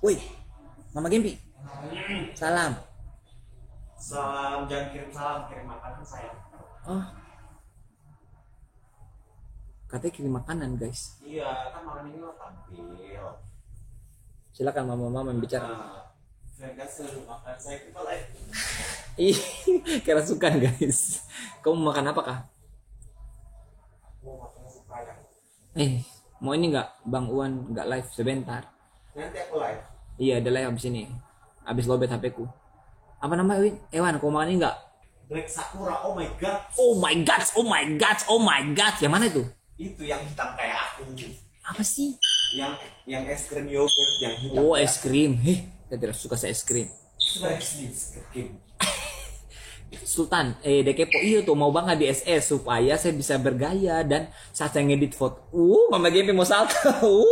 Woi, Mama Gempi. Salam. Salam, jangan kirim salam, kirim makanan saya. Oh, katanya kirim makanan, guys. Iya, kan malam ini lo tampil. Silakan Mama bicara. Saya nggak seru makan saya kita live. Ih, kerasukan, guys. Kamu mau makan apa kah? Mau makan supaya. Mau ini nggak, Bang Uwan nggak live sebentar? Nanti aku live. Iya, ada live abis ini. Abis lobet HP ku. Apa namanya, Win? Ewan, kau makan ini nggak? Black Sakura, oh my god. Oh my god, oh my god, oh my god. Yang mana itu? Itu yang hitam kayak aku. Apa sih? Yang es krim yogurt yang hitam. Oh, es krim. Saya tidak suka es krim. Sudah es krim. Sultan, Dekepo, iya tuh mau banget di SS supaya saya bisa bergaya dan saat saya ngedit foto. Mama Gempi mau salto.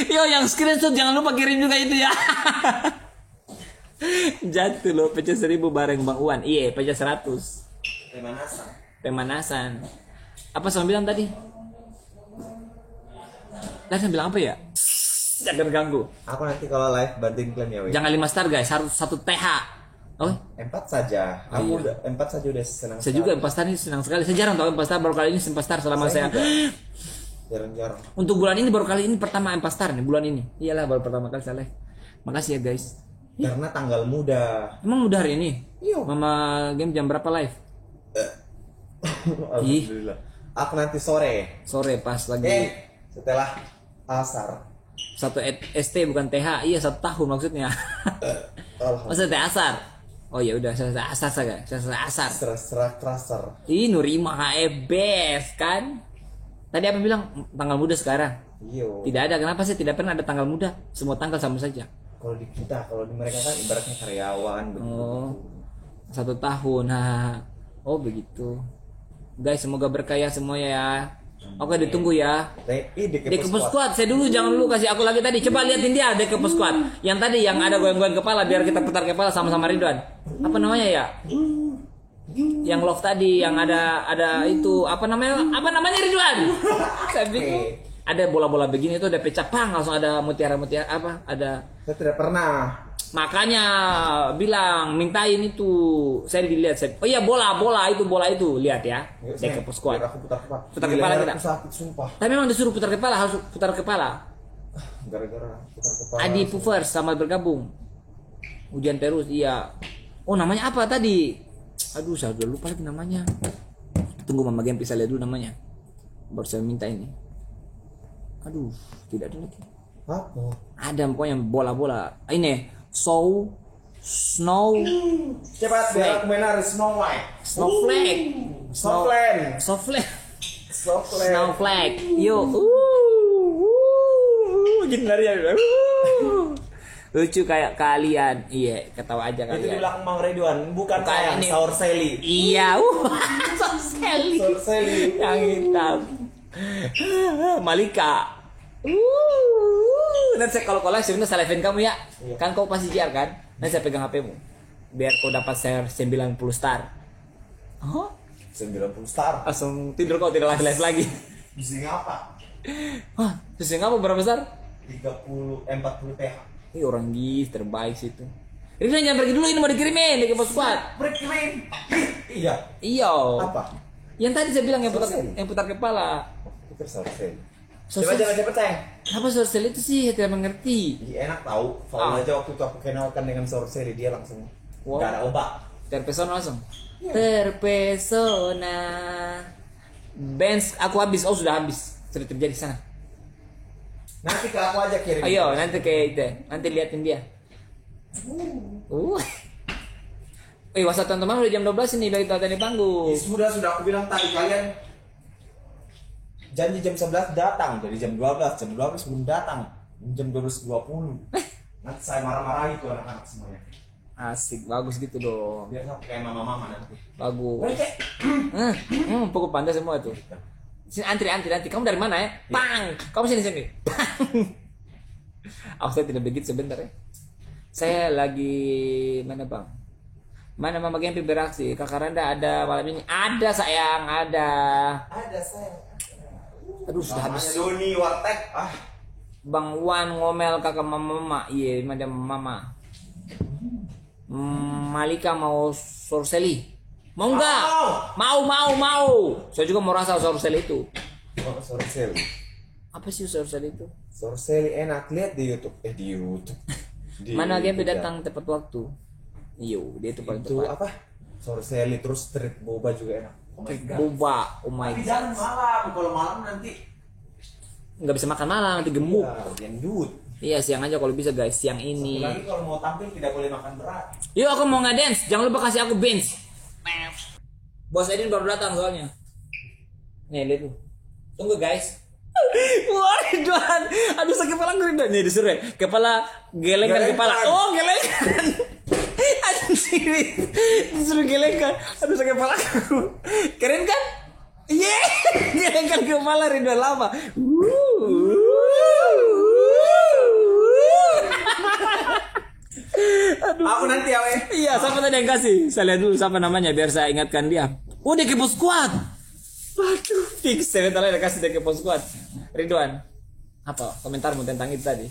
Yo, yang screenshot jangan lupa kirim juga itu ya. Jatuh loh, pecah 1000 bareng Bang Uwan. Iya, pecah 100. Pemanasan. Apa sama bilang tadi? Saya bilang apa ya? Jangan ganggu. Aku nanti kalau live bantuin klaim ya, Wei. Jangan 5 star guys, harus 1 TH. Oh, 4 saja. Iya. Aku udah 4 saja udah senang. Saya juga 4 star ini senang sekali. Saya jarang tahu 4 star, baru kali ini 4 star selama saya. Jarang-jarang. Untuk bulan ini baru kali ini pertama 4 star nih bulan ini. Iyalah baru pertama kali saya live. Makasih ya guys. Karena tanggal muda. Emang udah hari ini? Iya. Mama game jam berapa live? Alhamdulillah. Aku nanti sore. Sore pas lagi. Setelah asar. 1 ST bukan TH. Iya 1 tahun maksudnya. Masa TH asar? Oh ya udah selesai asar saja. Selesai asar. Serah. Ih Nurima HEBS kan? Tadi apa bilang tanggal muda sekarang? Iya. Tidak ada. Kenapa sih tidak pernah ada tanggal muda? Semua tanggal sama saja. Kalau di kita, kalau di mereka kan ibaratnya karyawan begitu. Oh, 1 tahun. Oh begitu. Guys, semoga berkaya semuanya ya. Oke, ditunggu ya. Dekepo Squad, saya dulu jangan dulu kasih aku lagi tadi. Coba liatin dia Dekepo Squad. Yang tadi yang ada goyang-goyang kepala biar kita putar kepala sama-sama Ridwan. Apa namanya ya? Yang love tadi yang ada itu apa namanya? Apa namanya Ridwan? Saya bingung. Ada bola-bola begini itu ada pecah pang langsung ada mutiara-mutiara apa? Ada. Saya tidak pernah. Makanya bilang mintain itu. Saya dilihat. Oh iya bola itu lihat ya. Dekepo Squad. Aku Putar kepala kita. Aku sakit sumpah. Tapi memang disuruh putar kepala, harus putar kepala. Gara-gara putar kepala. Adi Puvers sama bergabung. Ujian terus, iya. Oh namanya apa tadi? Aduh saya udah lupa lagi namanya. Tunggu Mama Gempi saya lihat dulu namanya. Baru saya minta ini. Aduh tidak ada lagi. Apa? Ada pokoknya bola-bola. Ini Snow. Cepat biar aku main hari Snowflake. Snowflake. Yo. Jadi lari ya. Lucu kayak kalian. Iya, ketawa aja kalian. Itu di belakang Mang Ridwan, bukan saya, ini. Saur Sally. Iya, Saur Sally. Yang hitam. Malika. Nanti kalau sebenarnya saya live-in kamu ya. Iya. Kan kau pasti JR kan? Nanti saya pegang HP-mu. Biar kau dapat share 90 star. Oh? 90 star. Langsung tidur kau tidak live lagi. Bisa ngapa? Wah, terus yang apa berapa besar? 40 TH. Ini orang gis terbaik sih itu. Rina jangan pergi dulu, ini mau dikirimin di Dekepo Squad. Berkirim. Iya. Iya. Apa? Yang tadi saya bilang yang putar kepala. Itu Saur Sally. Sosial. Coba cepet sayang. Apa sosial itu sih? Saya tidak mengerti. Enak tahu. Soalnya aja waktu itu aku kenalkan dengan Saur Sally dia langsung. Wow. Gak ada obat. Terpesona langsung. Terpesona. Benz aku habis. Oh sudah habis. Sudah terjadi sana. Nanti ke aku aja kirim. Ayo nanti kayak itu. Nanti liatin dia. WhatsApp teman-teman udah jam 12 ini bagi tonton di panggung. Sudah aku bilang tadi kalian janji jam 11 datang. Jadi jam 12 belum datang. Jam 12.20. Nanti saya marah-marahi tuh anak-anak semuanya. Asik, bagus gitu dong. Biar kayak mama-mama nanti. Bagus. Pokok pandai semua itu. Sini antri. Kamu dari mana ya? Pang. Kamu sini. Saya tidak begitu sebentar ya. Saya lagi mana bang? Mana Mama Gempi beraksi? Kakak Randa ada malam ini? Ada sayang, ada. Ada sayang. Aduh sudah habis. Doni Wartek. Bang Wan ngomel kakak mama. Iya, madam mama. Malika mau sorseli. Mau nggak? Mau. Saya juga mau rasa sorseli itu. Oh, sorseli. Apa sih sorseli itu? Sorseli enak, lihat di YouTube. Mana game datang tepat waktu. Iyo, dia itu paling Itu tepat. apa? Sorseli terus street boba juga enak. Oh my god. Boba, oh my Tapi god. jangan malam, kalau malam nanti Nggak bisa makan malam, nanti gemuk. gendut. Iya, siang aja kalau bisa guys, siang ini. Lagi kalau mau tampil tidak boleh makan berat. Yuk aku mau nge-dance, jangan lupa kasih aku bench. Bos Edin baru datang soalnya. Nih, lihat tuh. Tunggu guys. Wah, Ridwan. Aduh, sakit kepala gue Ridwan. Nih, disuruh ya. Kepala, gelengkan kepala. Oh, gelengkan. Anjir. Disuruh gelengkan. Aduh, sakit kepala aku. Keren kan? Yeay. Gelengkan kepala Ridwan lama. Aduh. Aku nanti ya, weh. Iya, siapa tadi yang kasih? Saya lihat dulu siapa namanya biar saya ingatkan dia. Oh, Dekepo Squad. Waduh, fix. Saya minta kasih Dekepo Squad. Ridwan, apa komentarmu tentang itu tadi?